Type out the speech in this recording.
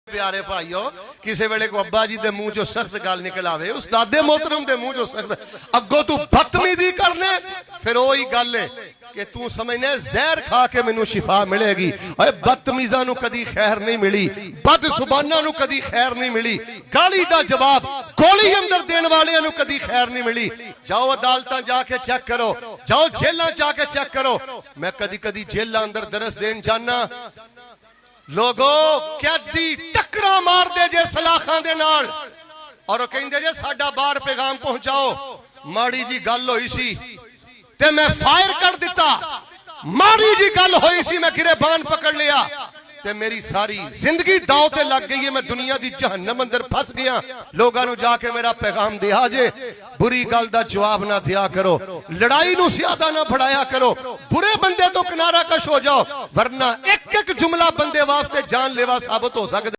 प्यारे भाईओ किसी वेले को अब्बा जी दे मुंह चो सख्त गल निकल आवे उस्तादे मोहतरम दे मुंह चो सख्त अगो तू बदतमीजी करने फिर वही गल है कि तू समझने जहर खा के मैनू शिफा मिलेगी। ओए बदतमीज़ां नू कदी खैर नहीं मिली, बद जुबानां नू कदी खैर नहीं मिली, गाली दा जवाब गोली अंदर देने वाले नू कदी खैर नहीं मिली। जाओ अदालतां जाके चेक करो, जाओ जेलां जाके चेक करो। मैं कदी कदी जेलां अंदर दरस देन जाना, लोगो कैदी टकरा मार दे जे सलाखां दे नाल और कहंदे जे साडा बाहर पैगाम पहुंचाओ। माड़ी जी गल होई सी ते मैं फायर कर दिता, माड़ी जी गल होई सी मैं गिरबान पकड़ लिया ते मेरी सारी जिंदगी दाव ते लग गई है। मैं दुनिया दी जहन्नम अंदर फस गया। लोगां नू जाके मेरा पैगाम दिया जे बुरी गल दा जवाब ना दिया करो, लड़ाई नू ज्यादा ना बढ़ाया करो, बुरे बंदे तो किनारा कश हो जाओ, वरना एक एक जुमला बंदे वास्ते जानलेवा साबित हो सकता।